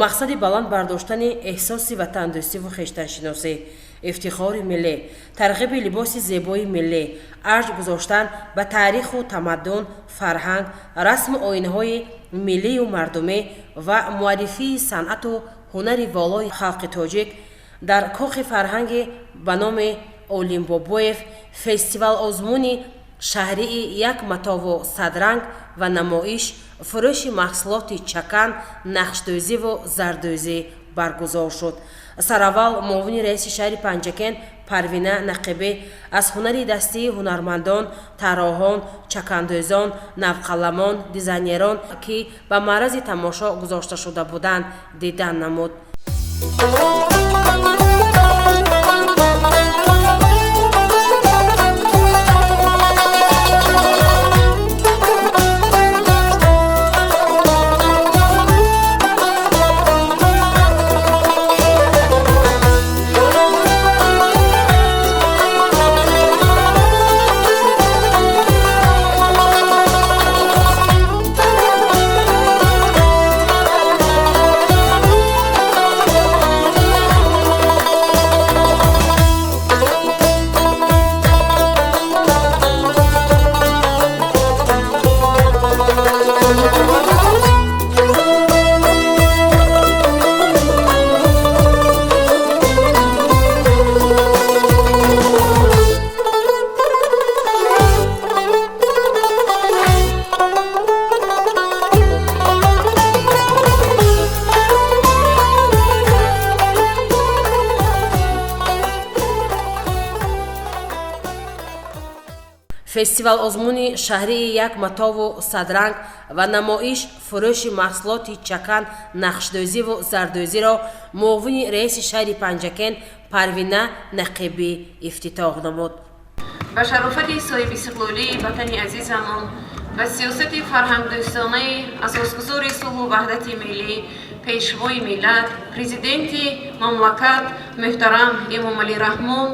мақсади баланд бардоштани эҳсоси ватандӯстӣ ва хештаншиносӣ, ифтихори миллӣ, тарғиби либоси зебои миллӣ, арҷ гузоштан ба таъриху тамаддун, фарҳанг, расму оинҳои миллию мардумӣ ва муаррифии санъату ҳунари волои халқи тоҷик дар кӯхи фарҳанги ба номи Олим Бобоев фестивал-озмуни шаҳрии як матову садранг ва намоиш фурӯши маҳсулоти чакан, нақшдӯзӣ ва зардӯзӣ баргузор шуд. Сараввал муовини раиси шаҳри Панҷакен Парвина Нақибӣ аз ҳунари дастии ҳунармандон, тарроҳон, чакандӯзон, навқаламон, дизайнерон ки ба маърази тамошо гузошта шуда буданд дидан намуд. фестивал-озмуни шаҳрии як матову садранг ва намоиш фурӯши маҳсулоти чакан, нақшдӯзӣ ва зардӯзиро муовини раиси шаҳри Панҷакен Парвина Нақибӣ ифтитоҳ намуд. ба шарофати соҳиби истиқлолӣ ватани азизамон ва сиёсати фарҳангдӯстонаи асосгузори сулҳу ваҳдати миллӣ, пешвои миллат, президенти мамлакат муҳтарам Эмомалӣ Раҳмон,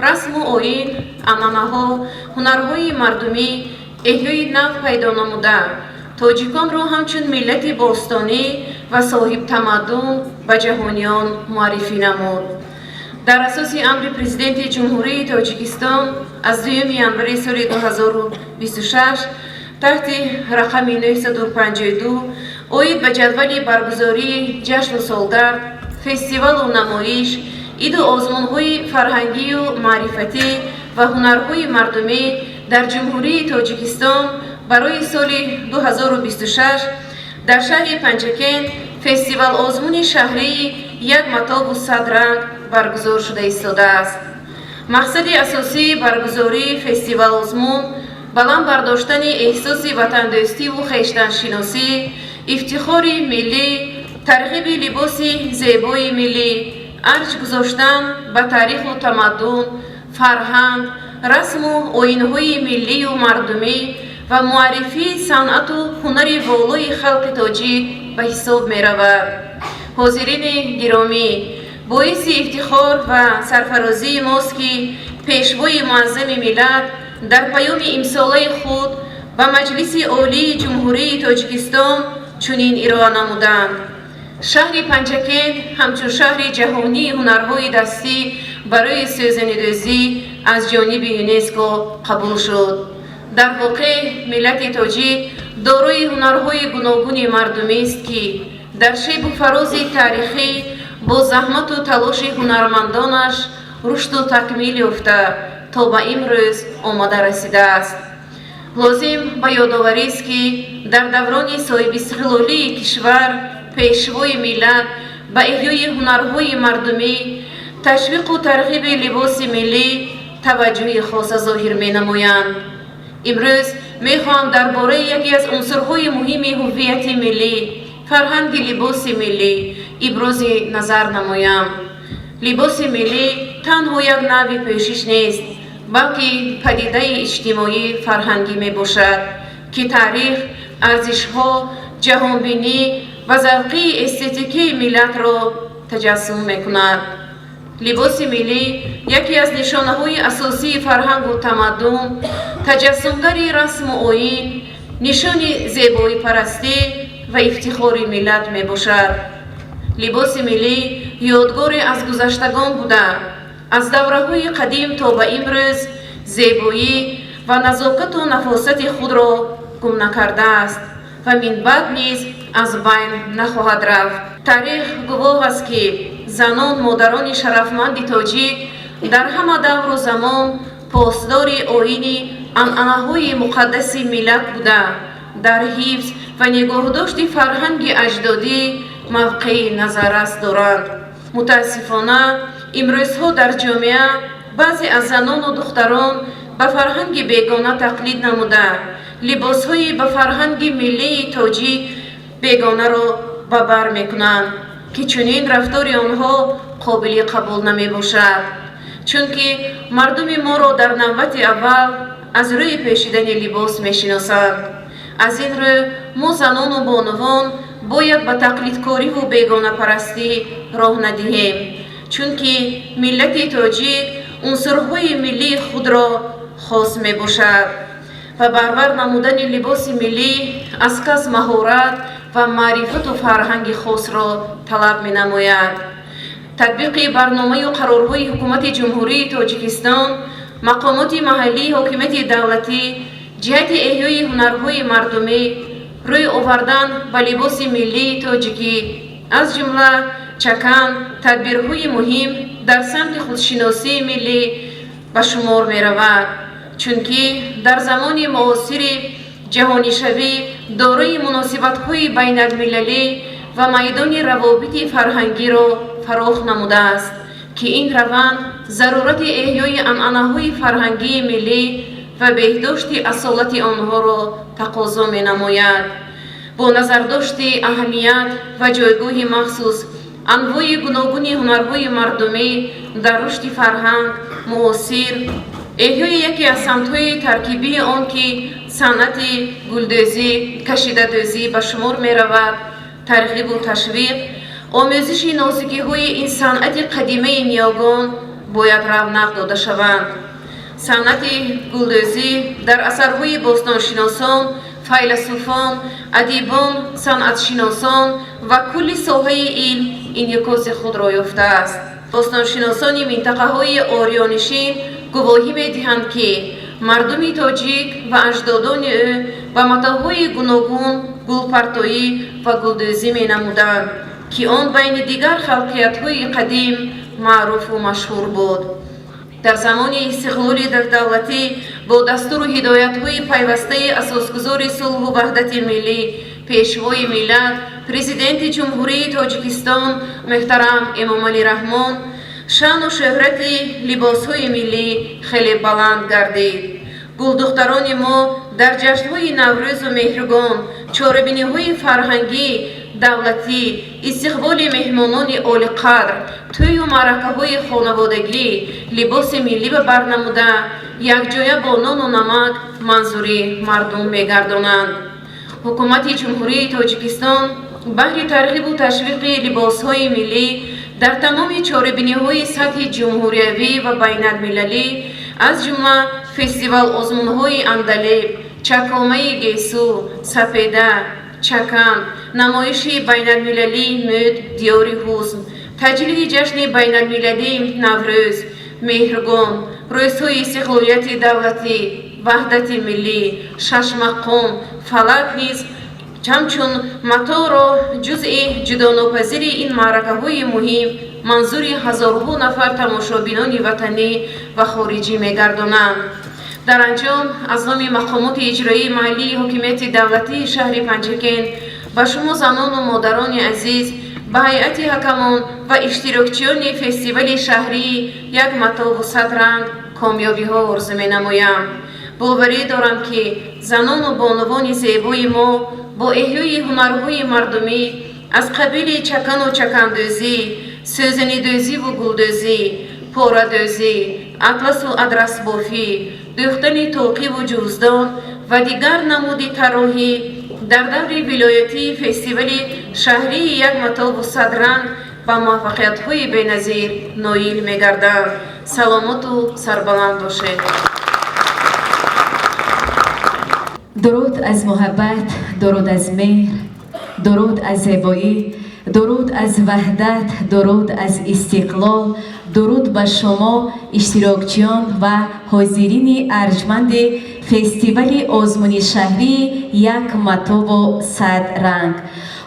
расму оин, анъанаҳо, ҳунарҳои мардумӣ эҳёи нав пайдо намуда, тоҷиконро ҳамчун миллати бостонӣ ва соҳибтамаддун ба ҷаҳониён муаррифӣ намуд. дар асоси амри президенти ҷумҳурии Тоҷикистон аз 2 январи соли 2026 таҳти рақами 952 оид ба ҷадвали баргузории ҷашну солгард, фестивалу намоиш, иду озмунҳои фарҳангию маърифатӣ ва ҳунарҳои мардумӣ дар ҷумҳурии Тоҷикистон барои соли 2026 дар шаҳри Панҷакен фестивал-озмуни шаҳрии як матову садранг баргузор шуда истодааст. мақсади асосии баргузории фестивал-озмун баланд бардоштани эҳсоси ватандӯстиву хештаншиносӣ, ифтихори миллӣ, тарғиби либоси зебои миллӣ, арҷ гузоштан ба таъриху тамаддун, фарҳанг, расму оинҳои миллию мардумӣ ва муаррифии санъату ҳунари волои халқи тоҷик ба ҳисоб меравад. ҳозирини гиромӣ, боиси ифтихор ва сарфарозии мост ки пешвои муаззами миллат дар паёми имсолаи худ ба Маҷлиси Олии Ҷумҳурии Тоҷикистон чунин ироа намуданд: шаҳри Панҷакен ҳамчун шаҳри ҷаҳонии ҳунарҳои дастӣ барои сӯзанидӯзӣ аз ҷониби ЮНЕСКО қабул шуд. дар воқеъ миллати тоҷик дорои ҳунарҳои гуногуни мардумист ки дар шебу фарози таърихӣ бо заҳмату талоши ҳунармандонаш рушду такмил ёфта то ба имрӯз омада расидааст. лозим ба ёдоварист ки дар даврони соҳибистиқлолии кишвар пешвои миллат ба эҳёи ҳунарҳои мардумӣ, ташвиқу тарғиби либоси миллӣ таваҷҷӯҳи хоса зоҳир менамоянд. имрӯз мехоҳам дар бораи яке аз унсурҳои муҳими ҳуввияти миллӣ, фарҳанги либоси миллӣ ибрози назар намоям. либоси миллӣ танҳо як нави пӯшиш нест, балки падидаи иҷтимоӣ фарҳангӣ мебошад, ки таърих, арзишҳо, ҷаҳонбинӣ ва завқии эстетикии миллатро таҷассум мекунад. либоси миллӣ яке аз нишонаҳои асосии фарҳангу тамаддун, таҷассумгари расму оин, нишони зебоипарастӣ ва ифтихори миллат мебошад. لباس ملی یادگاری از گذشتگان بوده، از دوره‌های قدیم تا به امروز زیبایی و نزاکت و نفاست خود را گم نکرده است و من بعد نیز از بین نخواهد رفت. تاریخ گواه است که زنان مادران شرفمند تاجیک در همه دور و زمان پاسدار آیین عنعنه‌های مقدس ملت بوده، در حفظ و نگاهداشت فرهنگ اجدادی موقع نظررس دارند. متاسفانه امروزها در جامعه بعضی از زنان و دختران به فرهنگ بیگانه تقلید نموده، لباسهای به فرهنگ ملی تاجیک بیگانه را به بر میکنند که چنین رفتار آنها قابل قبول نمی باشد، چونکه مردم ما را در نوبت اول از روی پوشیدن لباس میشناسند. از این رو ما زنان و بانوان باید به تقلیدکاری و بیگانه پرستی راه ندهیم، چونکه ملت تاجیک عنصرهای ملی خود را خاص می باشد و برابر نمودن لباس ملی از کس مهارت و معرفت و فرهنگ خاص را طلب می نماید. تطبیق برنامه و قرارهای حکومت جمهوری تاجیکستان، مقامات محلی، حکومت دولتی جهت احیای هنرهای مردمی روی آوردن به لباس ملی تاجیکی از جمله چکن تدبیرهای مهم در سمت خودشناسی ملی به شمار می رود، چونکه در زمان معاصر جهانی شوی دارای مناسبت‌های بین المللی و میدان روابط فرهنگی را فراخ نموده است که این روند ضرورت احیای عنعنه‌های فرهنگی ملی و بهداشت اصالت آنها را تقاضا می نماید. با نظر داشت اهمیت و جایگاه مخصوص انواع گوناگون هنرهای مردمی در رشد فرهنگ معاصر، احیای یکی از سمت‌های ترکیبی آن که صنعت گلدوزی، کشیده‌دوزی به شمار می رود، ترغیب و تشویق آموزش نازکی‌های این صنعت قدیمه نیاگان باید رونق داده شوند. صنعت گلدوزی در اثرهای باستانشناسان، فیلسوفان، ادیبان، صنعتشناسان و کل ساحه علم انعکاس خود را یافته است. باستانشناسان منطقه‌های آریانشین گواهی می‌دهند که مردم تاجیک و اجدادان او به متاح‌های گوناگون گلپرتایی و گلدوزی می‌نمودند که آن بین دیگر خلقیت‌های قدیم معروف و مشهور بود. در زمان استقلال دولتی با دستور و هدایت‌های پیوسته اساسگزار صلح و وحدت ملی پیشوای ملت پرزیدنت جمهوری تاجیکستان محترم امامعلی رحمان شان و شهرت لباس‌های ملی خیلی بلند گردید. گلدختران ما در جشن‌های نوروز و مهرگان، چاره‌بینی‌های فرهنگی دولتی، استقبال مهمانان عالی قدر، توی و معرکه‌های خانوادگی لباس ملی به بر نموده یکجایه با نان و نمک منظوری مردم می‌گردانند. حکومت جمهوری تاجیکستان بهر ترغیب و تشویق لباس‌های ملی در تمام چاره‌بینی‌های سطح جمهوریوی و بین‌المللی از جمله فستیوال آزمون‌های اندلیب، چکامه گیسو، سپیده، چکن، نمایش بین المللی مد دیاری حسن، تجلیل جشن بین المللی نوروز، مهرگان، روزهای استقلالیت دولتی، وحدت ملی، شش مقام، فلک نیز همچون متاع را جزء جداناپذیر این معرکه‌های مهم منظور هزارها نفر تماشابینان وطنی و خارجی می‌گردانند. در انجام از نام مقامات اجرایی محلی حکومت دولتی شهر پنجکین به شما زنان و مادران عزیز به هیئت حکمان و اشتراکچیان فستیوال شهری یک متاع و صد رنگ کامیابی ها آرزو می نمایم. باوری دارم که زنان و بانوان زیبای ما با احیای هنرهای مردمی از قبیل چکن و چکندوزی، سوزنی دوزی و گلدوزی، پاره دوزی، اطلس و ادرس بافی، دوختن توقی و جوزدان و دیگر نمودی طراحی در دور ولایتی فستیوال شهری یک متاع و صد رنگ با موفقیت‌های بی‌نظیر نایل می‌گردند. سلامت و سربلند باشید. درود از محبت، درود از مهر، درود از زیبایی، درود از وحدت، درود از استقلال، درود به شما اشتراکچیان و حاضرین ارجمند فستیوال آزمون شهری یک مطاب و صد رنگ.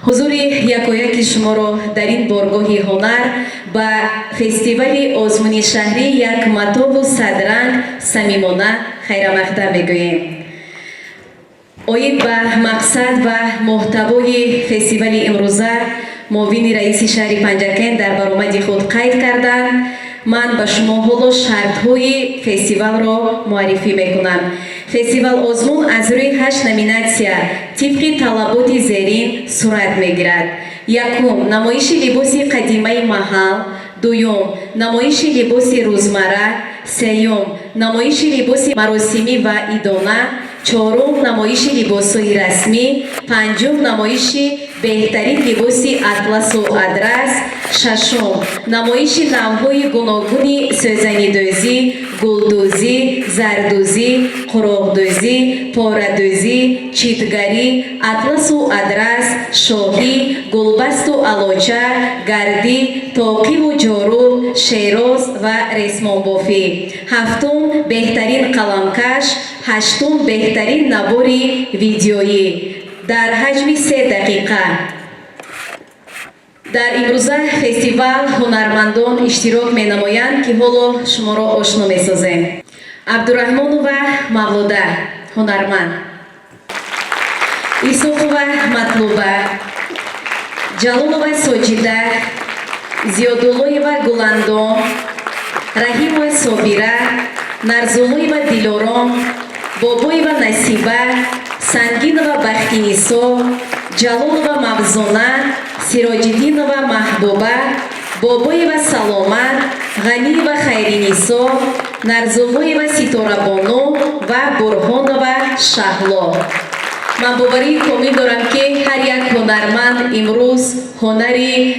حضور یکایک شما را در این بارگاه هنر به فستیوال آزمون شهری یک مطاب و صد رنگ صمیمانه خیرمقدم میگوییم. اوید به مقصد و محتوای فستیوال امروزه معاون رئیس شهر پنجکن در برآمد خود قید کردند. من به شما حالا شرط‌های فستیوال را معرفی میکنم. فستیوال آزمون از روی 8 نامیناسیا طبق طلبات زیرین صورت میگیرد. یکم نمایش لباس قدیمه محل، دوم نمایش لباس روزمره، سوم نمایش لباس مراسمی و عیدانه، چهارم نمایش لباس‌های رسمی، پنجم نمایش بهترین لباس اطلس و ادرس، ششم نمایش نوع‌های گوناگون سوزنی‌دوزی، گلدوزی، زردوزی، قراقدوزی، پاره‌دوزی، چیتگری، اطلس و ادرس، شاهی، گلبست و علاچه، گردی، تاقی و جارو، شیراز و ریسمان بافی. هفتم بهترین قلمکش، هشتم بهترین نوار ویدیویی در حجم 3 دقیقه. در امروزه فستیوال هنرمندان اشتراک می نمایند که حالا شما را آشنا می سازیم. عبدالرحمانова مولوده هنرمند، ایسوقова مطلوبه، جلالова ساجیده، زیاداللهова گلندام، رحیمова صابیره، нарзулоева дилором, бобоева насиба, сангинова бахтинисо, ҷалолова мавзона, сироҷиддинова маҳбуба, бобоева саломат, ғаниева хайринисо, нарзулоева ситорабону ва бурҳонова шаҳло. من باوری کامل دارم که هر یک هنرمند امروز هنری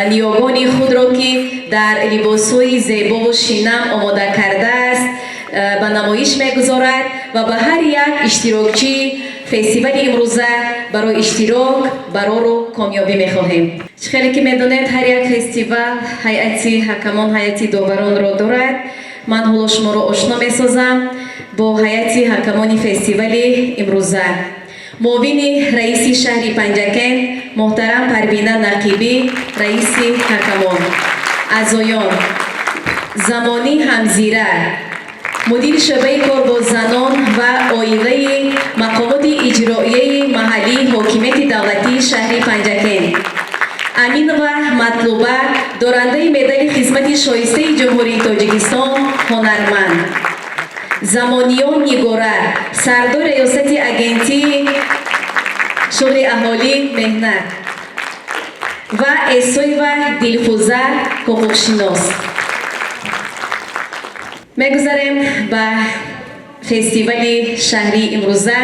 نیاگان خود را که در لباس‌های زیبا و شینم آماده کرده است به نمایش می‌گذارد و به هر یک اشتراکچی فستیوال امروزه برای اشتراک برای رو کامیابی می‌خواهیم. خیلی که می‌دانید هر یک فستیوال هیئتی حکمان، هیئتی داوران را دارد. من حالا شما را آشنا می‌سازم با هیئت حکمان فستیوال امروزه. معاون رئیس شهر پنجکن محترم پروینه نقیبی رئیس حکمان، اعضایان زمانی همزیره مدیر شعبه کار با زنان و عائله مقامات اجرایی محلی حاکمیت دولتی شهر پنجکن، امینова مطلوبه دارنده مدال خدمت شایسته جمهوری تاجیکستان هنرمند، زمانیان نگاره سردار ریاست اگنتی شغل اهالی مهنت و اسویوا دلفوزه حقوقشناس. میگذاریم به فستیوال شهری امروزه.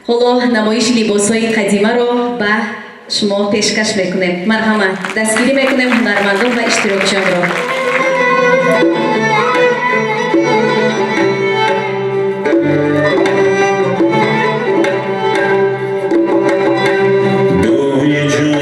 حالا نمایش لباس‌های قدیمه را به شما پیشکش میکنیم. مرحمت دستگیری میکنیم هنرمندان و اشتراکچیان را. Oh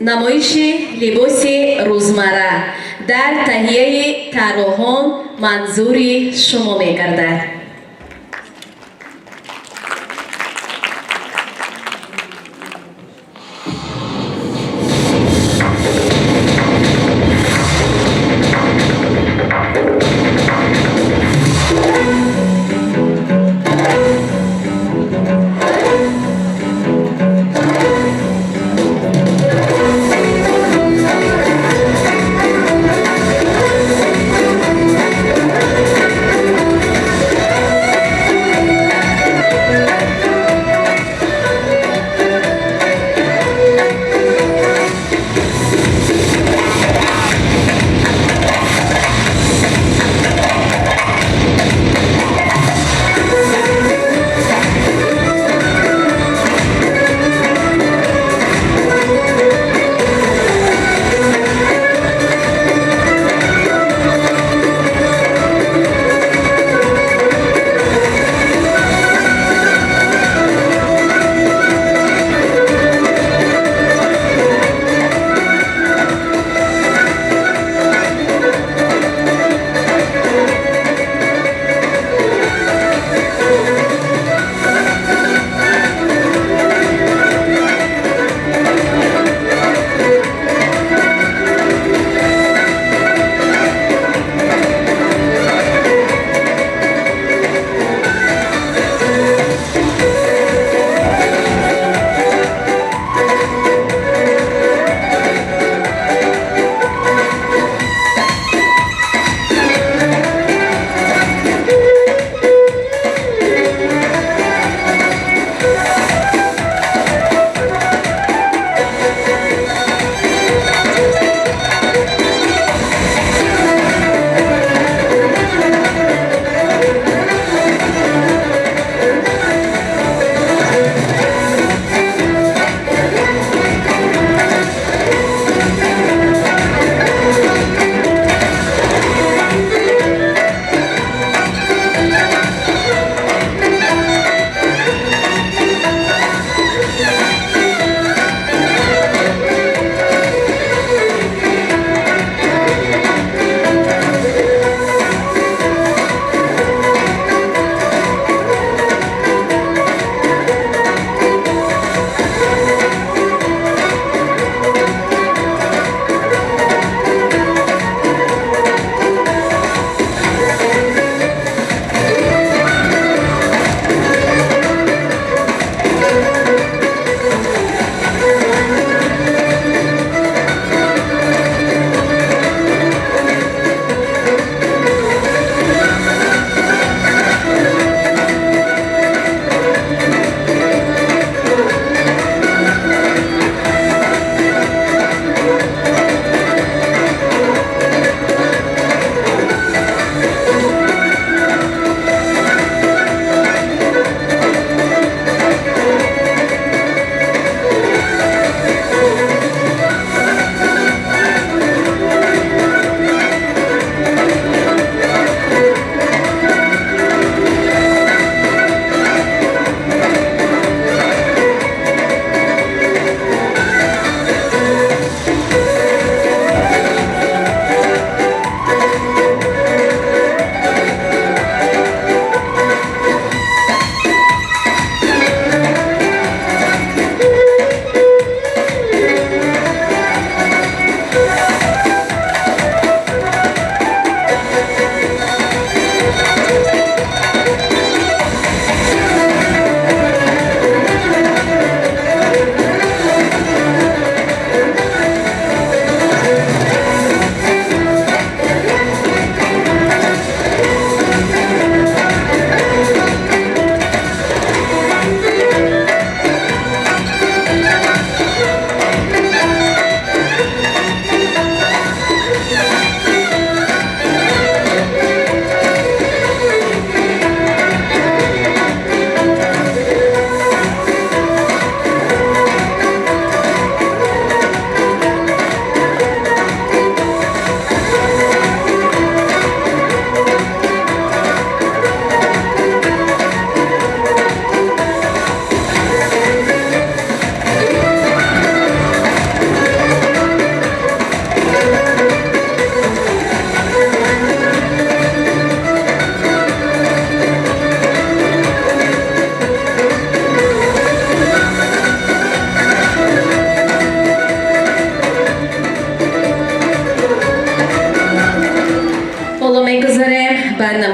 намоиши либоси рӯзмарра дар таҳияи тарроҳон манзури шумо мегардад.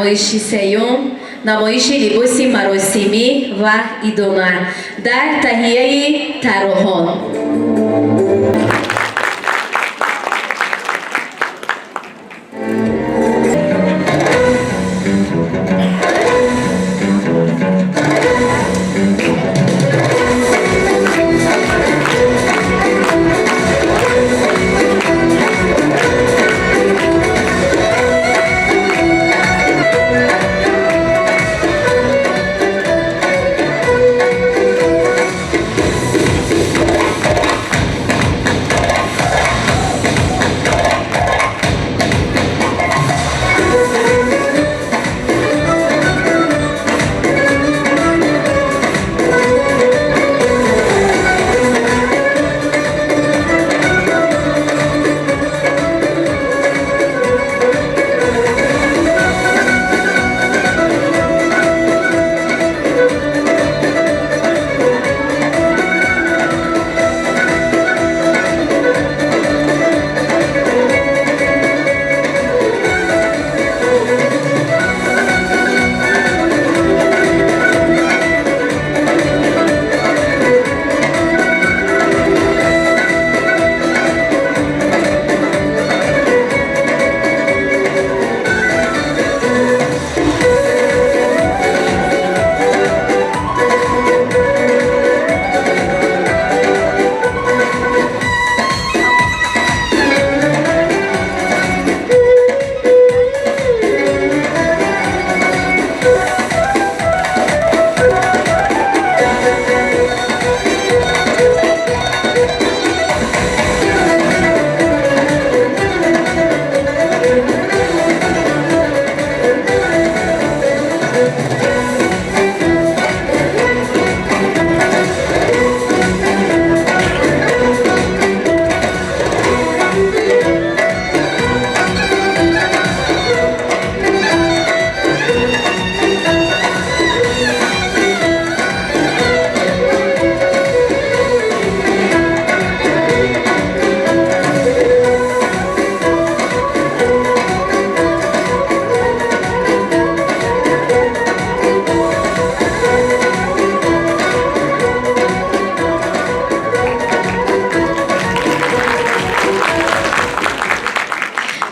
намоиши сеюм, намоиши либоси маросимӣ ва идома дар таҳияи тарҳон.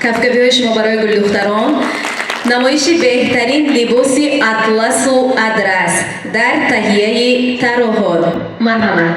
کفگبی‌های شما برای گل دختران نمایش بهترین لباس اطلس و ادرس در تهیه طراحان. مرحبا.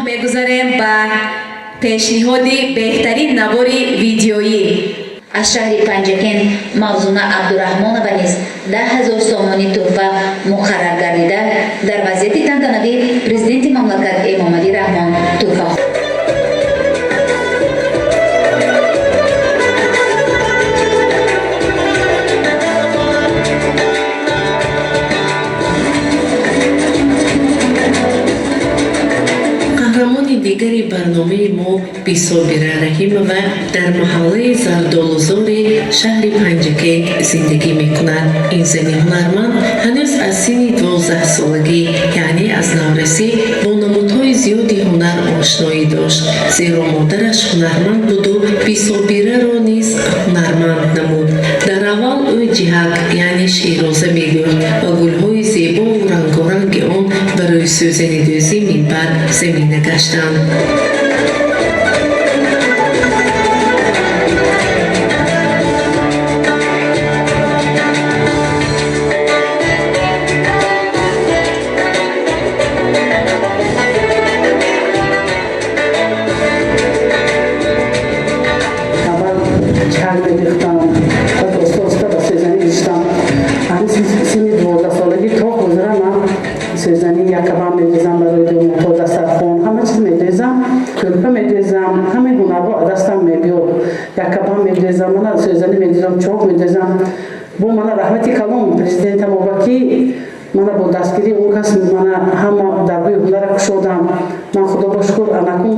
میگذاریم با پیشنهاد بهترین نوار ویدیویی. از شهر پنجکن موزونه عبدالرحمن و نیز 10,000 سومانی تحفه مقرر گردیده. در وضعیت تنتنوی پرزیدنت مملکت امام علی رحمان تحفه دیگری برنامه ما بی‌صابره رحیمова در محله زردالوزاری شهر پنجکه زندگی می‌کند. این زن هنرمند هنوز از سن 12 سالگی یعنی از نورسی با نمودهای زیادی هنر آشنایی داشت، زیرا مادرش هنرمند بود و بی‌صابره را نیز هنرمند نمود. در اول او جهک یعنی شیرازه می‌گفت و گل‌های زیبا و رنگارنگ آن برای سوزنی‌دوزی منبر زمینه گشتند. سوزنی یکبان می‌ریزم برای دو دسترخوان، همه چیز می‌ریزم، کلپه می‌ریزم، همه هنرها دستم می‌بیاد. یکبان می‌ریزم، من سوزنی می‌ریزم، چوب می‌ریزم. با من رحمتی کلام پرزیدنت مبارکی من با دستگیری اون کس من همه در روی هنر کشودم. من خدا با شکر انکم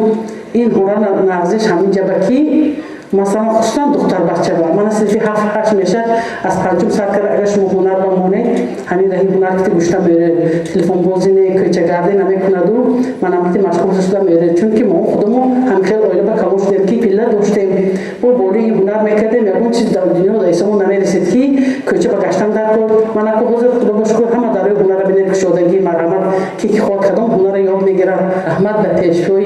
این هنر نغزش همین جبکی مثلا خصوصا دختر بچه با من صرفی 7-8 میشه از پنجم سال کرده اگر شما هنر بمونه همین رهی هنر که گوشته میره تلفن بازینه کوچه گردی نمیکنه دو من همتی مشغول شده میره چون که ما خودمو هم خیلی اویله با کاموش دیم که پیله داشتیم با بولی هنر میکردیم یکون چیز در دنیا دایسمون نمیرسید که کوچه با گشتن در کرد من اکو حضر خدا با شکر همه در روی هنر بینید کشودگی مرحمت که خود کدام هنر یاد میگیره رحمت به پیشوی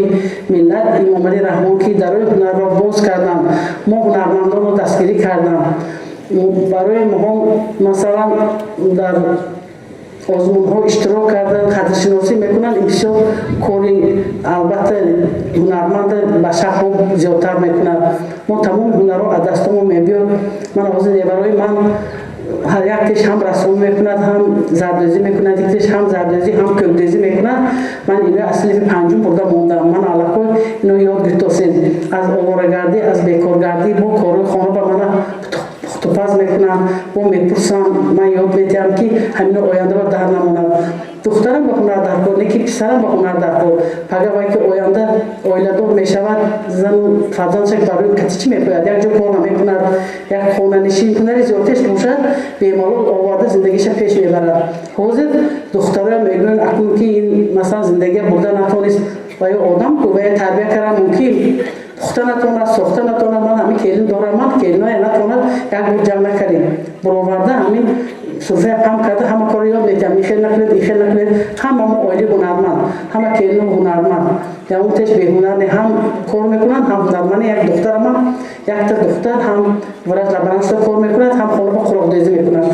ملت امام علی رحمان که در روی هنر را باز کردن ما هنرمندان رو دستگیری کردن برای ما مثلا در آزمون ها اشتراک کردن قدرشناسی میکنن این بسیار کاری البته هنرمند به شخص زیادتر میکنن ما تمام هنر رو از دستمون میبیاد من آوازه برای من هر یک تیش هم رسوم میکند هم زردوزی میکند یک تیش هم زردوزی هم کلدوزی میکند من اینو اصلی پنجم برده موندم من علاقه اینو یاد گرفتم از آوارگردی از بیکارگردی با کار خانه با من توپاز میکنم با میپرسم من یاد میتیم که همین آینده رو در نمونم دخترم با هنر در کار نیکی پسرم با هنر در کار پگه وقتی که آینده آیله‌دار میشود زن فرزندش برای کتیچی میپوید یک جا کار نمیکند یک خانه نشین هنری زیادش باشد بیمالول آورده زندگیش پیش میبرد حاضر دخترم میگن اکنون که این مثلا زندگی برده نتونست و یا آدم که باید تربیه کردن ممکن پخته نتواند ساخته نتواند من همین کلین دارم من کلینای نتواند یک بار جمع نکردیم برآورده همین سفره هم کرده همه کار یاد میتیم این خیلی نکنید این خیلی نکنید همه ما آیلی هنرمند همه کلین هنرمند یا اون تش به هنر هم کار میکنن هم هنرمند یک دختر من یک تا دختر هم ورز لبنانش کار میکنند هم خانه با خوراک‌دوزی میکنند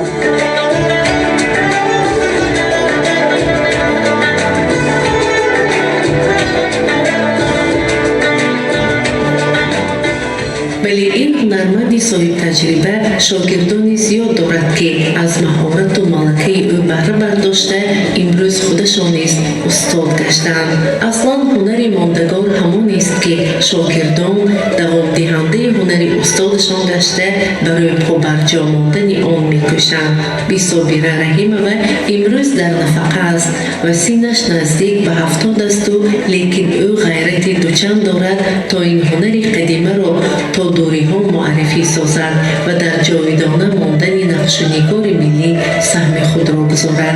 ولی این هنرمند صاحب تجربه شاگردانی زیاد دارد که از مهارت و ملکه او بهره برداشته امروز خودشان نیز استاد گشتند. اصلا هنر ماندگار همان است که شاگردان دوام دهنده هنر استادشان گشته برای پا برجا ماندن آن میکوشند. بی‌صابره رحیمova امروز در نفقه است و سنش نزدیک به 70 است لیکن او غیرت دوچند دارد تا این هنر قدیمه را تا دوری ها معرفی سازد و در جاودانه ماندن نقش و نگار ملی سهم خود را گذارد.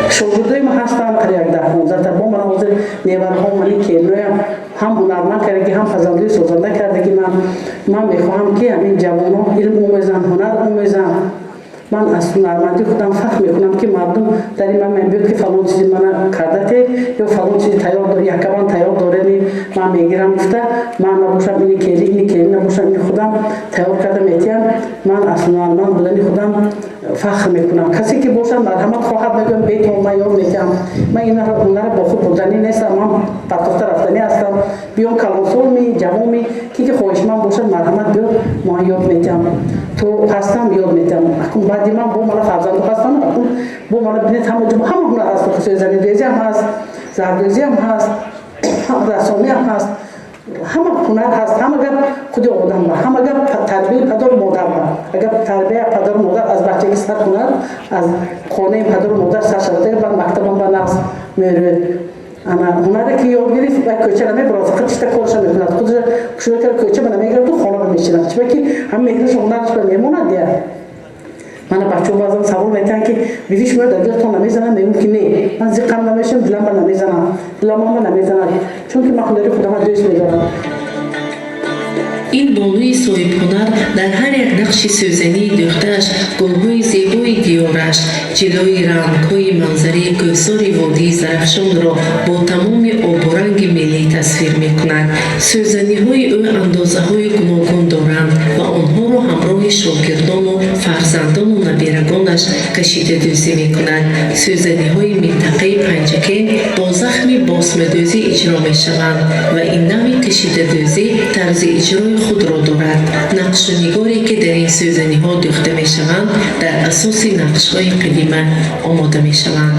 شاگردای ما هستن یک در 15 تا با من حاضر نیورها منی که هم هنرمند کردگی هم فضلوی سازنده کردگی من میخواهم که همین جوانان علم آموزن هنر آموزن من از هنرمندی خودم فخر میکنم که مردم در این من میگوید که فلان چیزی من کرده یا فلان چیزی تیار داره یک کبان تیار داره бурдани ман мегирам гуфта ман набошам ини кели набошам ини худам тайёр карда метиҳам ман аслан ман будани худам фахр мекунам касе ки бошад марҳамат хоҳад мегӯям бетон ман ёд метиҳам ман инара бо худ бурдани нестам ман партофта рафтани ҳастам биём калонсолми ҷавоми ки хоҳишманд бошад марҳамат биё ман ёд метиҳам то ҳастам ёд метиҳам акун баъди ман бо мана фарзанду ҳастам акун бо мана бинед ҳама ҳунар ҳаст сӯзанидӯзиам ҳаст зардӯзиам ҳаст рассомиам ҳаст ҳама ҳунар ҳаст ҳама гап худи одам ба ҳама гап тарбияи падару модар ба агар тарбияи падару модар аз бачагӣ сар кунад аз хонаи падару модар сар шавад ба мактабам ба нағз мерӯяд ана ҳунаре ки ёд гирифт ба кӯча намебарад фақат ишта корша мекунад худша кушоя кар кӯча ба намегирад ту хона бимешинад чиба ки ҳама меҳнаш ҳунараш ба мемонад я мана бачаҳо баъзан савол метиҳанд ки бивӣ шумо дар дилтон намезанад мегӯм ки не ман зиқам намешам дилам ба намезанад диламам намезанад чунки ман худари худама дӯст медорам ин болуи соҳибҳунар дар ҳар як нақши сӯзании дӯхтааш гулҳои зебои диёраш ҷилои рангҳои манзараи кӯҳсори водии зарафшонро бо тамоми обу ранги миллӣ тасвир мекунад. Сӯзаниҳои ӯ андозаҳои гуногун доранд ва онҳоро ҳамроҳи шогирдону фарзандону набирагонаш кашидадӯзӣ мекунад. Сӯзаниҳои минтақаи Панҷакен бо захми босмадӯзӣ иҷро мешаванд ва ин навъи кашидадӯзӣ тарзи иҷрои худро дорад. Нақшунигоре ки дар ин сӯзаниҳо дӯхта мешаванд дар асоси нақшҳои қадима омода мешаванд.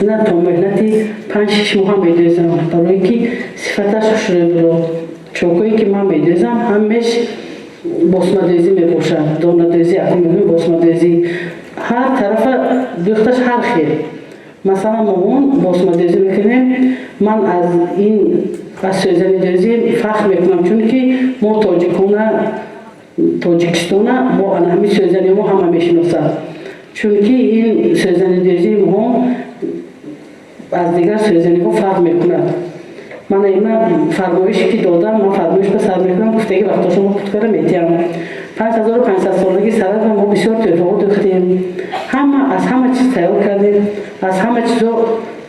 на то меҳнати 5-6 моҳа медӯзам барое ки сифаташ хушрӯй будо чокое ки ман медӯзам ҳамеш босмадӯзӣ мебошад донадӯзӣ акун мегӯем босмадӯзӣ ҳар тарафа дӯхташ ҳар хел масалан мамон босмадӯзӣ мекунем ман аз ин аз сӯзанидӯзӣ фахр мекунам чунки мо тоҷикистона бо ҳамин сӯзаниҳо ҳама мешиносад чунки ин сӯзанидӯзии мо аз дигар сӯзаниҳо фарқ мекунад мана има фармоиш ки додам ман фармоиш ба сар мекунам гуфтаги вақто шумо путкара метиҳам 5500 солаги сарад ва мо бисёр тӯҳфаҳо дӯхтем аз ҳама чиз тайёр кардем аз ҳама чизо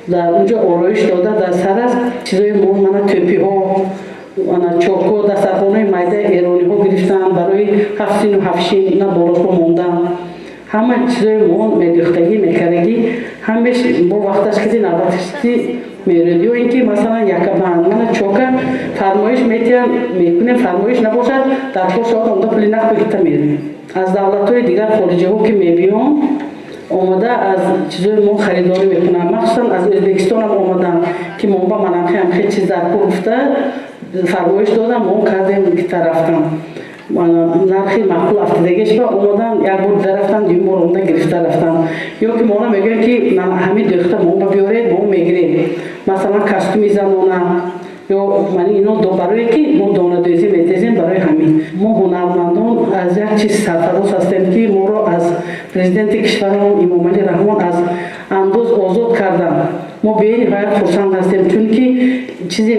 дар унҷо ороиш дода дар сар аз чизои мо мана тӯпиҳо чоко дастархонаи майдаи эрониҳо гирифтан барои 7 на болошо мондан ҳама чизои мо медӯхтагӣ мекардагӣ ҳамеш бо вақташ киди навбатишти мерӯяд ё ин ки масалан якабанд мана чока фармоиш метиҳам мекунем фармоиш набошад дар то соат омада пули нақд бигирта мерӯем аз давлатҳои дигар хориҷиҳо ки мебиём омада аз чизои мо харидорӣ мекунам махсусан аз ӯзбекистонам омадан ки монба манамхи чиз дар ку гуфта фармоиш додам мон кардем гита рафтам нархи маъқул афтидагиш ба омадан як бор дида рафтан дуюм бор омада гирифта рафтан ё ки мона мегӯям ки ҳамин дӯхта монба биёред мо мегирем масалан костюми занона ё мани ино барое ки мо донадӯзӣ метезем барои ҳамин мо ҳунармандон аз як чиз сарфароз ҳастем ки моро аз президенти кишварамон Эмомалӣ Раҳмон аз андоз озод кардан мо бениҳоят хурсанд ҳастем чунки чизи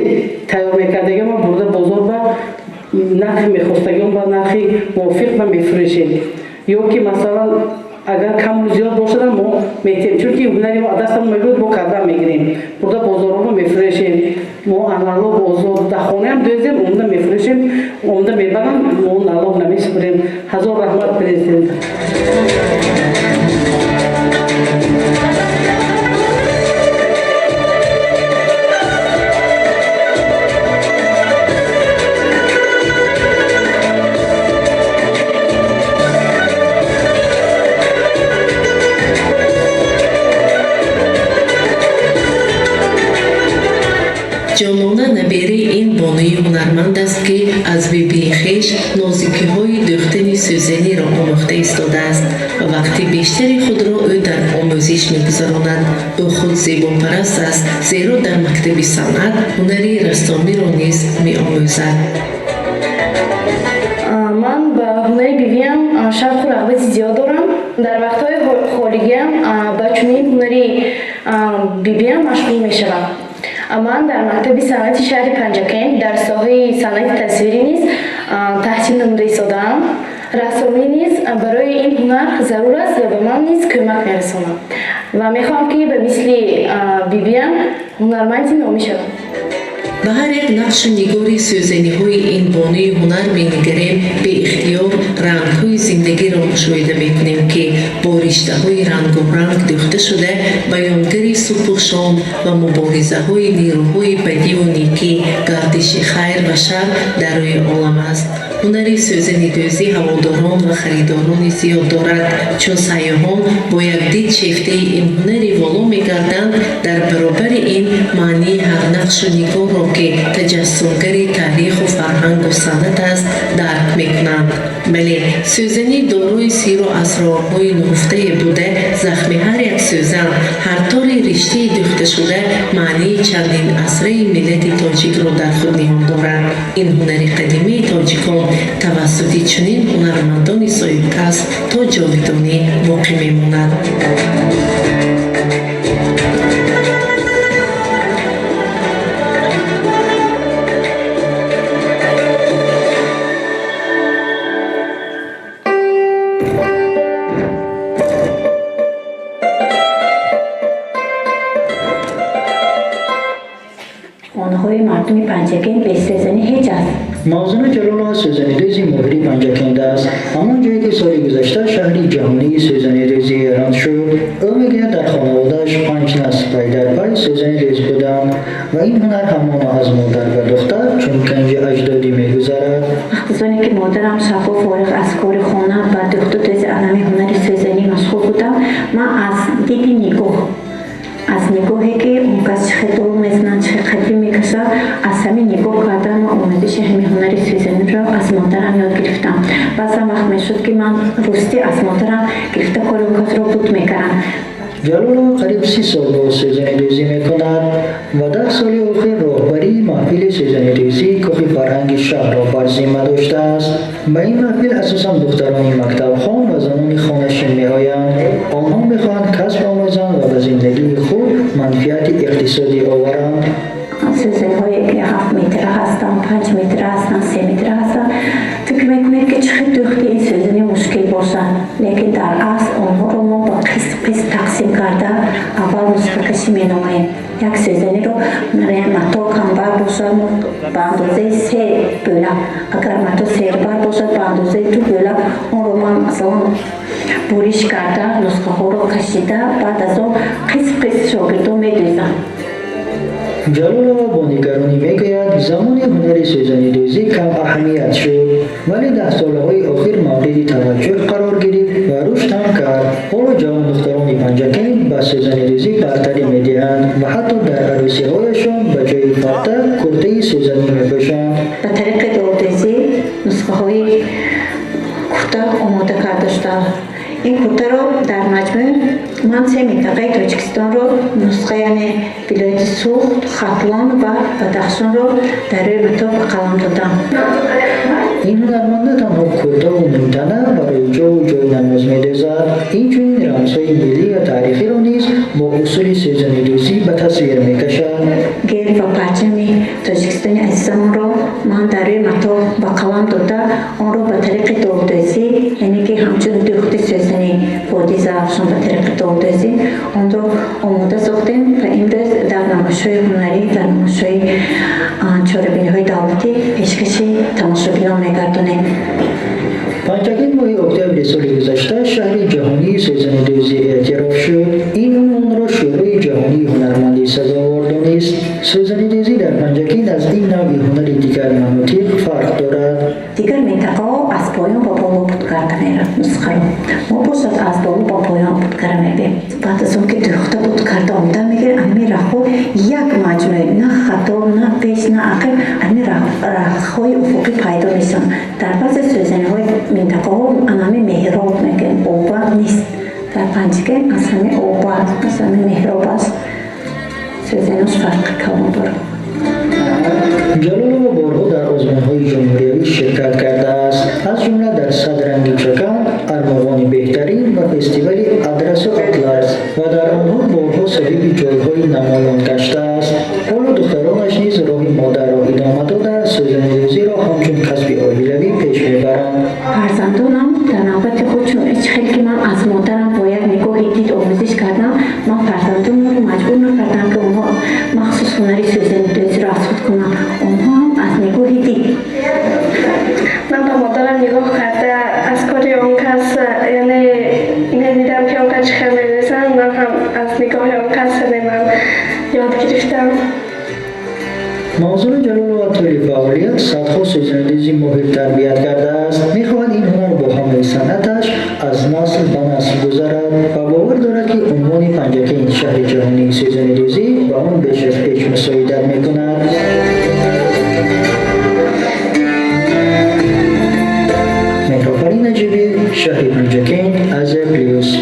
тайёр мекардагиам ма бурда бозор ба нархи мехостагион ба нархи мувофиқ ба мефурӯшем ё ки масалан агар каму зиёд бошад мо метем чунки ҳунари мо дастамон мебуд бо кардан мегирем бурда бозорҳо мефурӯшем мо аналог озод дар хонаам дӯзем омада мефурӯшем омада мебарам мо налог намесупурем ҳазор раҳмат президент ҷонона набераи ин бонуи ҳунарманд аст ки аз бибии хеш нозикиҳои дӯхтани сӯзаниро омӯхта истодааст ва вақти бештари худро ӯ дар омӯзиш мегузаронад. ӯ худ зебопараст аст, зеро дар мактаби санъат ҳунари рассомиро низ меомӯзад. ман ба ҳунари бивиам шавқу рағбати зиёд дорам. дар вақтҳои холигиам ба чунин ҳунари бивиам машғул мешавам. ман дар мактаби санъати шаҳри Панҷакен дар соҳаи санъати тасвирӣ низ таҳсил намуда истодаам. рассомӣ низ барои ин ҳунар зарур аст ва ба ман низ кӯмак мерасонад. و میخوام که به مثل بیبیم هنرمندی نامی شدم. به هر یک نقش نگاری سوزنی های این بانوی هنر می نگریم به اختیار رنگ های زندگی را مشاهده می کنیم که با رشته های رنگ و رنگ دوخته شده بیانگری صبح و شام و مبارزه های نیروهای بدی و نیکی گردش خیر و شر در روی عالم است. هنر سوزنی دوزی هواداران و خریداران زیاد دارد چون سیاحان با یک دید شیفته این هنری والا می گردند در برابر این معنی هر نقش و نگار را که تجسمگری تاریخ و فرهنگ و سنت است درک می کنند. بله، سوزنی داروی سیر و اسرارهای نهفته بوده زخم هر یک سوزن هر طور رشته دوخته شده معنی چندین عصره ملت تاجیک را در خود نهان دارد. این هنر قدیمی تاجیکان توسط چنین هنرمندان صاحب‌کسب تا جاودانی باقی می‌ماند. آنهای مردم پنجگین به سوزنی هیچ است. موضوع جلال سوزنی ریزی مهری پنجگین است. همان جایی که سال گذشته شهری جهانی سوزنی ریزی اعلان شد، او میگه در خانواده‌اش 5 نسل پی در پی سوزنی ریز بودند و این هنر همان از مادر و دختر چون کنج اجدادی میگذرد. وقتی که مادرم شب و فارغ از کار خانه و دختر از عالم هنر سوزنی مشغول بودم، من از دید نگاه از نگاهی که اون کس چه خطور میزنن چه خطی میکشه از همین نگاه کردم و آموزش همین هنر سوزنی را از مادرم یاد گرفتم. بعضا وقت میشد که من راستی از مادرم گرفته کار و کار را بود میکردم. جلال قریب 30 سال با سوزنی ریزی میکند و 10 سال اخیر راهبری محفل سوزنی ریزی کاخ فرهنگ شهر را بر ذمه داشته است. به این محفل اساسا دختران مکتب خوان و زنان خانه‌شین میآیند. آنها میخواهند کسب آموزند و به زندگی خود منفعت اقتصادی آورند. سوزنی هایی که 7 متر هستند، 5 متر هستند، 3 متر هستند، فکر میکنید که چقدر دوختی این سوزنی مشکل باشند، لیکن در اصل آنها را ما با قسط تقسیم کرده اول نسخه کشی میناماییم. یک سوزنی رو متا کمبر باشد به اندازه 3 بوله، اگر متا سیربر باشد به اندازه 2 بوله، اون رو من مثلا بوریش کرده نسخه ها رو کشیده بعد از اون قسط شاگردان میدوزم. جلال با نگرانی میگوید زمان هنر سوزنی ریزی کم اهمیت شد ولی 10 سالهای اخیر مورد توجه قرار گرفت و رشد هم کرد. حالا جوان دختران پنجگین به سوزنی ریزی برتری میدهند و حتی در عروسی هایشان به جای فرته کرته سوزنی میپوشند. به طریق داردیزی نسخه های کرته آماده کرده شده. این کرته را در مجموع من 3 منطقه تاجیکستان را نسخه یعنی ولایت سوخت، خپلان و بدخشان را در روی متا به قلم دادم. این هنرمنده تنها کرته و نیمتنه برای جا و جای نماز می‌دوزد. اینچنین رمزهای ملی و تاریخی را نیز با اصول سوزنی ریزی به تصویر می‌کشد. گل و پرچم تاجیکستان عزیزمان را من در روی متا به قلم داده آن را به طریق داردیزی یعنی که همچون دوخت سوزنی بادیزه افشان به طریق داردیزی آن را آماده ساختیم و امروز در نمایش‌های هنری در نمایش‌های چهاربینی‌های دولتی پیشکشی تماشاگران می‌گردانیم. پنجگین ماه اکتبر سال گذشته شهر جهانی سوزنی ریزی اعتراف شد. این عنوان را شورای جهانی هنرمندی سزاوار دانست. سوزنی ریزی در پنجگین از این نوع هنر دیگر مناطق فرق دارد. دیگر منطقه‌ها از پایان با بالا بود کرده می‌رفت نسخه را. ما باشد از بالا با پایان بود کرده می‌بینیم. بعد از اون که دوخته بود کرده آمده میگه امی رخو یک مجموعه نه خطا نه پیش نه عقب امی رخهای افقی پیدا میشن. در بعضی سوزنی‌های منطقه‌ها امی محراب میگن آباد نیست. در پنجگین از همه آباد از همه محراب است. سوزنی‌هاش فرق کلان داره. جلال بارها در آزمون‌های جمهوری شرکت کرده است. از جمله در صدرنگی چکن، ارمغان بهترین و فستیوال ادرس و اطلس و در آنها بارها صاحب جایهای نمایان گشته است. حالا دخترانش نیز راه مادر را ادامه داده سوزنی ریزی را همچون کسب عالی‌روی پیش میبرند. فرزندانم در نوبت خود چون هیچ خیلی که من از مادرم با یک نگاه دید آموزش کردم مجبور نکردن که اونها مخصوص هنری سوزنی دوزی را اسود کنن. اونها هم از نگاه دید. من با مادرم نگاه کرده از کاری اون کس یعنی ندیدم که اون کس چه می‌نویسن. من هم از نگاه اون کس من یاد گرفتم. موضوع جلال و طول فعالیت صدها سوزندیزی ماهر تربیت کرده است. می‌خواهد این هنر با همه صنعتش از نسل به نسل گذرد و باور دارد که عنوان پنجکین شهر جهانی سوزندیزی به آن بیش از پیش مساعدت می‌کند. مهرآفرین نجیبی، شهر پنجکین، از پلیوس.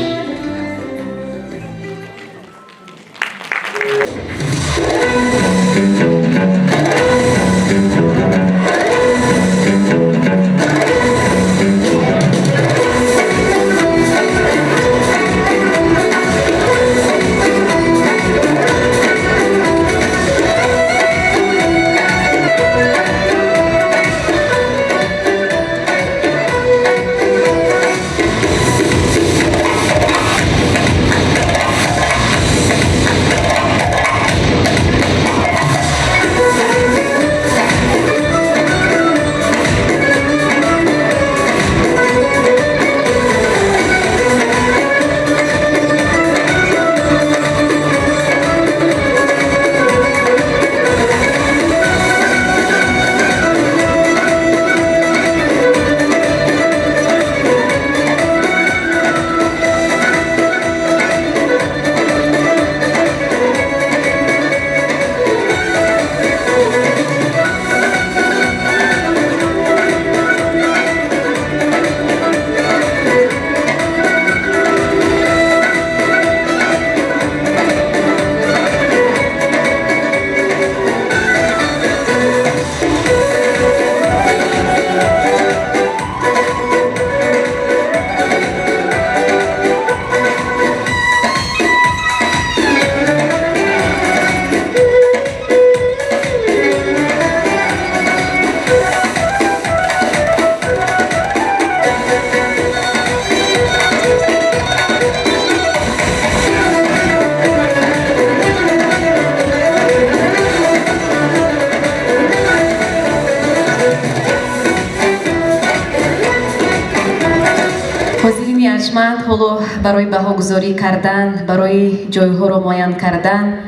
ارجمند حالا برای بهاگذاری کردن، برای جایها رو معین کردن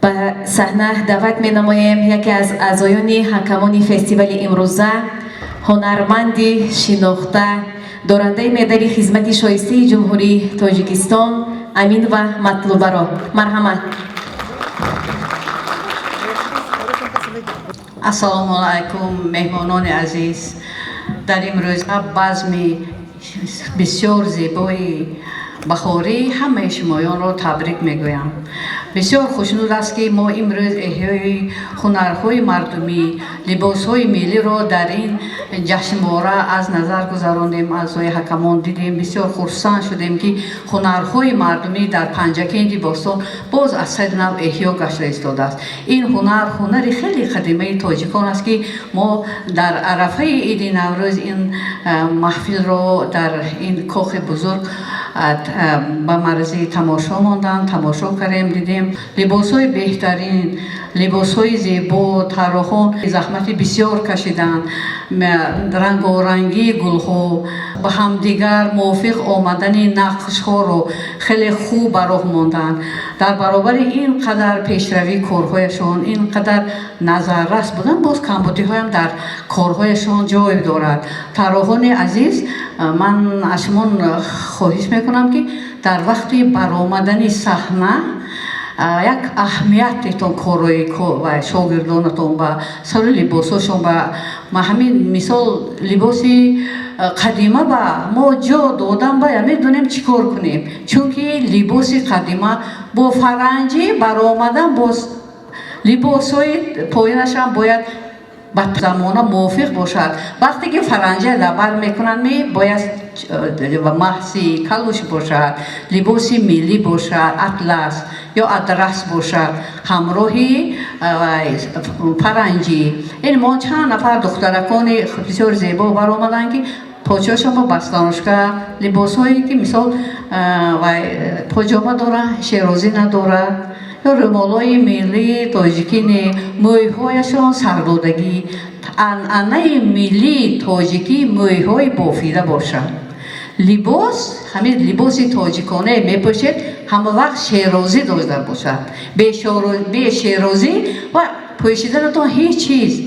به صحنه دعوت می نمایم یکی از اعضایان حکمان فستیوال امروزه، هنرمندی شناخته، دارنده مدال خدمت شایسته جمهوری تاجیکستان امین و مطلوبه را. مرحمت. السلام علیکم مهمانان عزیز. در امروز بزم بسیار زیبای بخاری همه شمایان را تبریک میگویم. بسیار خوشنود است که ما امروز احیای هنرهای مردمی، لباسهای ملی را در این جشنواره از نظر گذراندیم. اعضای حکمان دیدیم، بسیار خرسند شدیم که هنرهای مردمی در پنجکین باستان باز از صد نو احیا گشته ایستاده است. این هنر خیلی قدیمی تاجیکان است که ما در عرفه عید نوروز این محفل را در این کاخ بزرگ به مرزی تماشا ماندن، تماشا کردیم، دیدیم لباس‌های بهترین، لباس‌های زیبا، طراحان زحمت بسیار کشیدند، رنگارنگی گل‌ها با همدیگر موافق آمدن نقش‌ها رو خیلی خوب براه ماندند. در برابر این قدر پیشروی کارهایشان، این قدر نظررس بودن، باز کمبودی‌ها هم در کارهایشان جای دارد. طراحان عزیز، من از شما خواهش میکنم که در وقتی برآمدن صحنه یک اهمیتتون کارای و شاگردانتون و سر لباساشون و همین مثال لباسی قدیمه ما جا دادن باید میدونیم چی کار کنیم، چون که لباسی قدیمه با فرنجی برآمدن باز لباسای پایینش هم باید با زمانه موافق باشد. وقتی که فرنجه لبر میکنن باید محسی کلوش باشد، لباسی ملی باشد، اطلس یا ادرس باشد، همراهی فرنجی. این ما چند نفر دخترکان بسیار زیبا برآمدن که پوچه شما بستانشگاه لباس هایی که مثال پاجامه داره شیرازی نداره یا رومالای ملی تاجیکی موی هایشان سردادگی انعنه ملی تاجیکی موی های بافیده باشد. لباس همین لباس تاجیکانه میپوشید همه وقت شیرازی داشته باشد. به شیرازی و پوشیدن تو هیچ چیز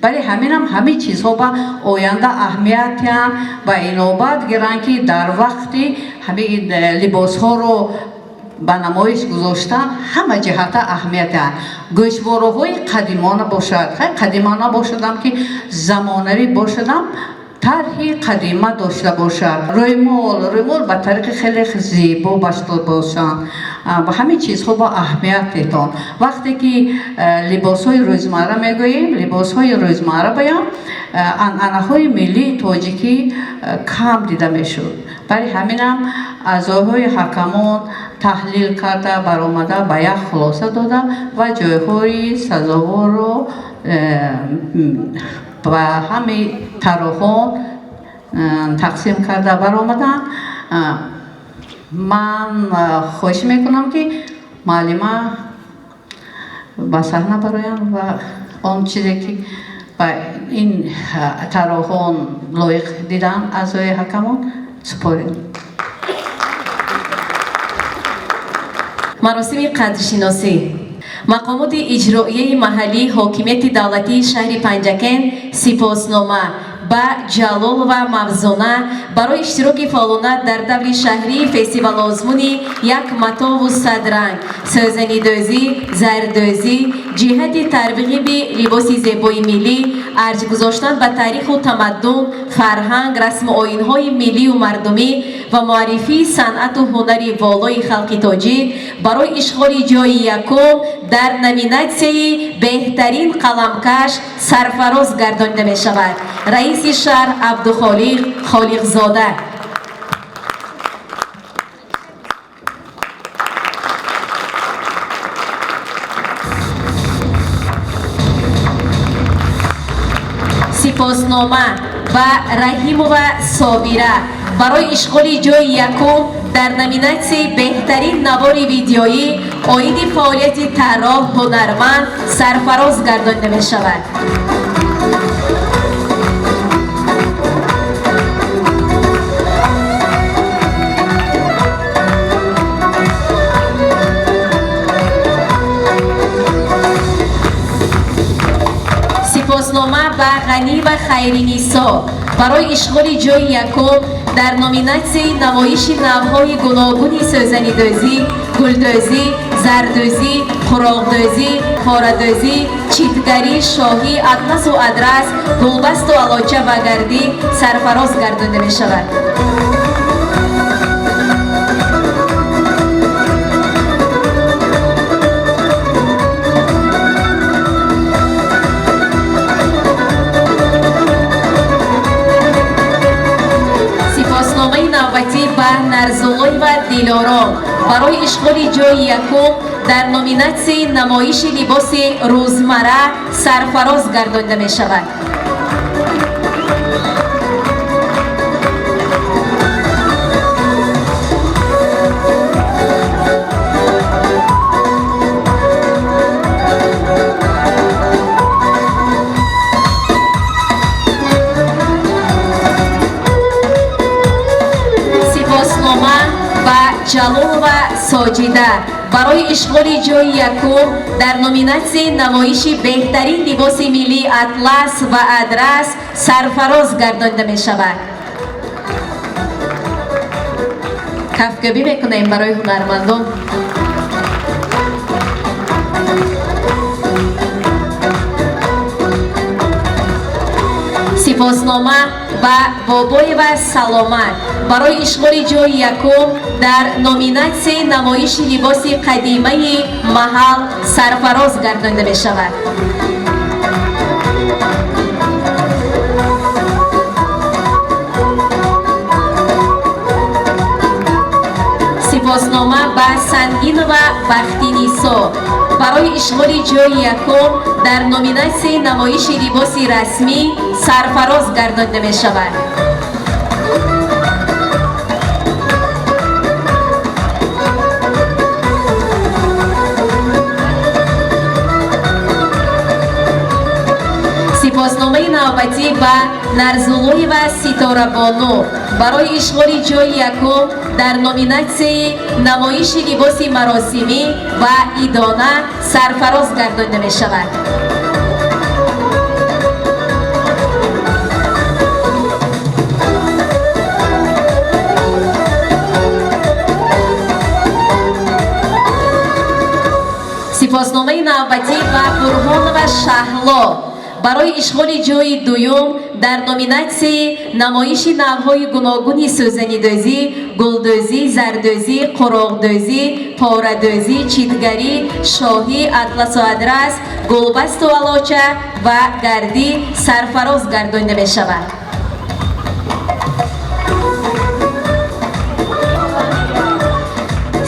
برای همین هم همه چیزها با آینده اهمیت هم و اینوبت گیرن که در وقتی همین لباس ها رو به نمایش گذاشتن همه جهت اهمیت هم گوشواره های قدیمانه باشد. قدیمانه باشدم که زمانوی باشدم طرحی قدیمه داشته باشد. رویمال به طریق خیلی زیبا باشد باشند و همین چیزها با اهمیتتان. وقتی که لباس های روزمره میگوییم لباس های روزمره بیان انعنه های ملی تاجیکی کم دیده میشد. برای همین هم اعضاهای حکمان تحلیل کرده برآمده به یک خلاصه داده و جایهای سزاوار رو و همه طرحان تقسیم کرده برآمدن. من خوش میکنم که معلمه به صحنه برایم و آن چیزی که با این طرحان لایق دیدن اعضای حکمان سپاریم. مراسم قدرشناسی مقامات اجرایی محلی حاکمیت دولتی شهر پنجکن سپاسنامه با جلال و مفزونه برای اشتراک فعالانه در دور شهری فستیوال آزمونی یک متا و صدرنگ سوزنی دوزی زردوزی جهت ترویج لباس زیبای ملی ارج گذاشتن به تاریخ و تمدن فرهنگ رسم و آیین‌های ملی و مردمی و معرفی صنعت و هنری والای خلق تاجیک برای اشغال جای یکم در نامیناسیون بهترین قلمکش سرفراز گردانیده می شود. رئیس شهر عبدالخالق خالقزاده. سپاسنامه و رحیم و صابره برای اشغال جای یکم در نامیناسیون بهترین نوار ویدیویی آیین فعالیت طراح هنرمند سرفراز گردانیده می شود. سپاسنامه به غنی و خیرینیسا برای اشغال جای یکم در نامیناسیون نمایش نوهای گوناگون سوزنی دوزی، گلدوزی، زردوزی، خوراکدوزی، پاره‌دوزی، چیتگری، شاهی، اطلس و ادرس، گلبست و علاچه و گردی سرفراز گردانیده می شود. به نرزولای و دیلارام برای اشغال جای یکم در نامیناسیون نمایش لباس روزمره سرفراز گردانیده می شود. جلال و ساجده برای اشغال جای یکم در نامیناسیون نمایش بهترین لباس ملی اطلس و ادرس سرفراز گردانیده می شود. کفگویی میکنیم برای هنرمندان. سپاسنامه و بابای و سلامت برای اشغال جای یکم در نامیناسیون نمایش لباس قدیمه محل سرفراز گردانیده می شود. سپاسنامه به سنگین و بختی نیسا برای اشغال جای یکم در نامیناسیون نمایش لباس رسمی سرفراز گردانیده می شود. сипосномаи навбатӣ ба Нарзуллоева Ситорабону барои ишғоли ҷойи якум дар номинатсияи намоиши либоси маросимӣ ва идона сарфароз гардонида мешавад. сипосномаи навбатӣ ба Бурҳонова Шаҳло барои ишғоли ҷойи дуюм дар номинатсияи намоиши навъҳои гуногуни сӯзанидӯзӣ, гулдӯзӣ, зардӯзӣ, қуроғдӯзӣ, порадӯзӣ, читгарӣ, шоҳӣ, атласу адрас, гулбасту алоча ва гардӣ сарфароз гардонида мешавад.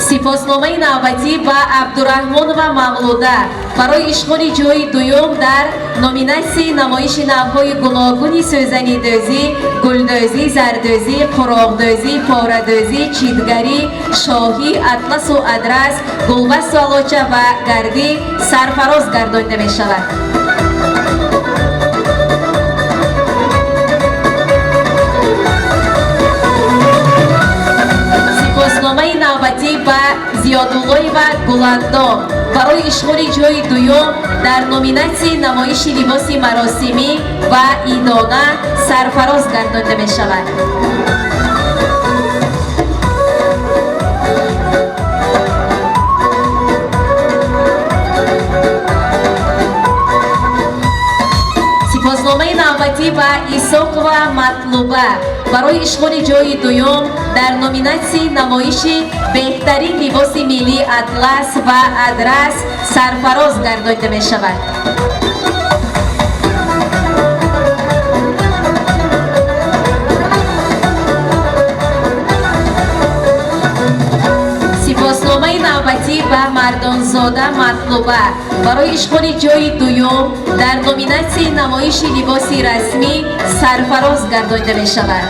сипосномаи навбатӣ ба Абдураҳмонова Мавлуда барои ишғоли ҷойи дуюм дар номинатсияи намоиши навъҳои гуногуни сӯзанидӯзӣ, гулдӯзӣ, зардӯзӣ, қуроғдӯзӣ, порадӯзӣ, читгарӣ, шоҳӣ, атласу адрас, гулбасту алоча ва гардӣ сарфароз гардонида мешавад. сипосномаи навбатӣ ба Зиёдуллоева Гуландон барои ишғоли ҷойи дуюм дар номинатсияи намоиши либоси маросимӣ ва идона сарфароз гардонида мешавад. сипосномаи навбатӣ ба Исоқова Матлуба барои ишғоли ҷойи дуюм дар номинатсияи намоиши беҳтарин либоси миллӣ атлас ва адрас сарфароз гардонида мешавад. сипосномаи навбатӣ ба Мардонзода Матлуба барои ишғоли ҷойи дуюм дар номинатсияи намоиши либоси расмӣ сарфароз гардонида мешавад.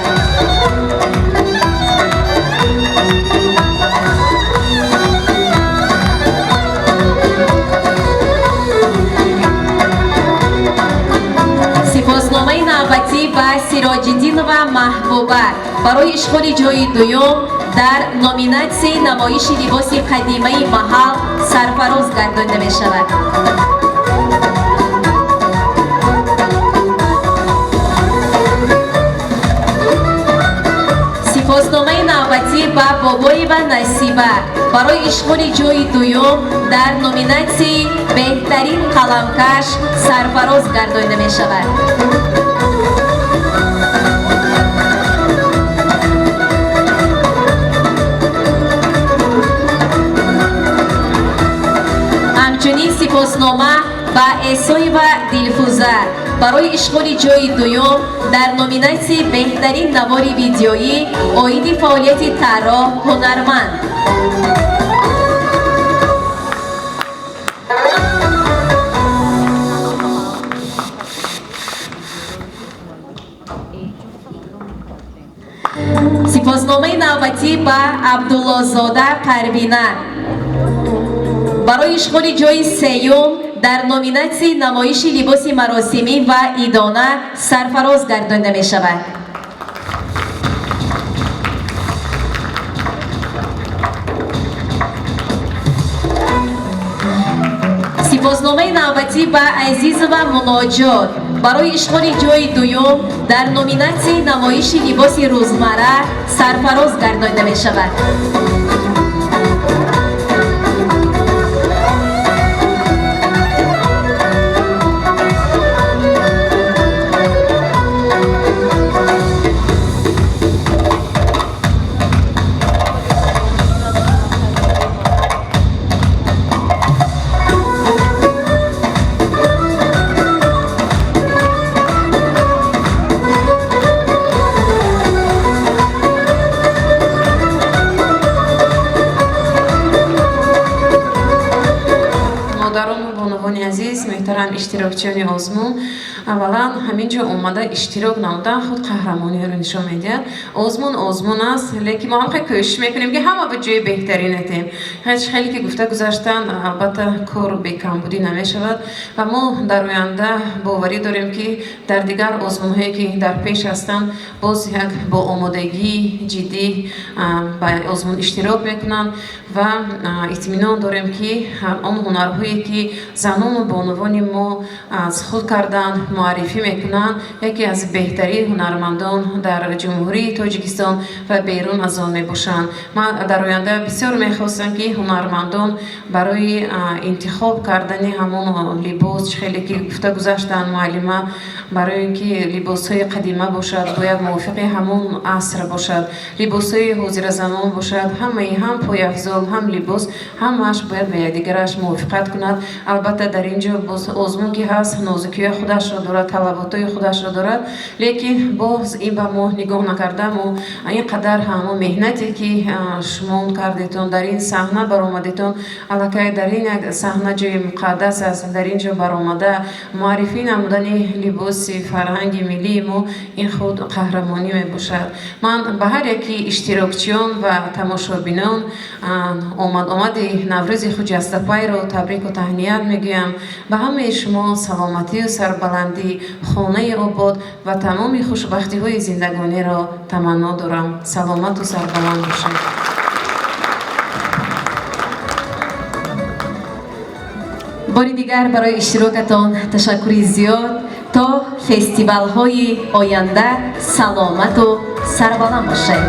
сипосномаи навбатӣ ба Сироҷиддинова Маҳбуба барои ишғоли ҷойи дуюм дар номинатсияи намоиши либоси қадимаи маҳал сарфароз гардонида мешавад. сипосномаи навбатӣ ба Бобоева Насиба барои ишғоли ҷойи дуюм дар номинатсияи беҳтарин қаламкаш сарфароз гардонида мешавад. ҳамчунин сипоснома ба Эсоева Дилфуза барои ишғоли ҷойи дуюм дар номинатсияи беҳтарин навори видеоӣ оиди фаъолияти тарроҳ ҳунарманд. сипосномаи навбатӣ ба Абдуллозода Парвина барои ишғоли ҷойи сеюм дар номинатсияи намоиши либоси маросимӣ ва идона сарфароз гардонида мешавад. сипосномаи навбатӣ ба Азизова Муноҷот барои ишғоли ҷойи дуюм дар номинатсияи намоиши либоси рӯзмарра сарфароз гардонида мешавад. برادران و بانوان عزیز азиз муҳтарам иштирокчиёни озмун, аввалан ҳаминҷо омада иштирок намудан худ қаҳрамониро нишон медиҳад. Озмун аст, лекин мо ҳам хеле кӯшиш мекунем ки ҳама ба ҷои беҳтарин натем. Хеле ки гуфта гузаштан, албатта кор бекамбудӣ намешавад ва мо дар оянда боварӣ дорем ки дар дигар озмунҳое ки дар пеш ҳастанд боз як бо омодагии ҷиддӣ ба озмун иштирок мекунанд ва итминон дорем ки он ҳунарҳое ки занону бонувони мо аз худ карданд муаррифӣ мекунанд, яке аз беҳтарин ҳунармандон дар ҷумҳурии Тоҷикистон ва берун аз он мебошанд. Ман дар оянда бисёр мехостам ки ҳунармандон барои интихоб кардани ҳамон либос, хеле ки гуфта гузаштанд муаллима, барои ин ки либосҳои қадима бошад бояд мувофиқи ҳамон аср бошад, либосҳои ҳозиразамон бошад, ҳамаи ҳам пойафзол, ҳам либос, ҳамааш бояд ба якдигараш мувофиқат кунад. Албатта дар ин ҷо боз озмун ки ҳаст, нозукиҳои худашро дорад, талаботҳои худашро дорад, лекин боз ин ба мо нигоҳ накарда, мо ин қадар ҳамон меҳнате ки шумо кардетон, дар ин саҳна баромадетон, аллакай дар ин як саҳна ҷои муқаддас аст, дар ин ҷо баромада муаррифӣ намудани либоси фарҳанги миллии мо, ин худ қаҳрамонӣ мебошад. Ман ба ҳар яки иштирокчиён ва тамошобинон омади Наврӯзи хуҷастапайро табрику таҳният мегӯям. Ба ҳамаи шумо саломатию сарбаландӣ, хонаи обод ва тамоми хушбахтиҳои зиндагониро таманно дорам. Саломату сарбаланд бошед. бори дигар барои иштирокатон ташаккури зиёд. То фестивалҳои оянда саломату сарбаланд бошед.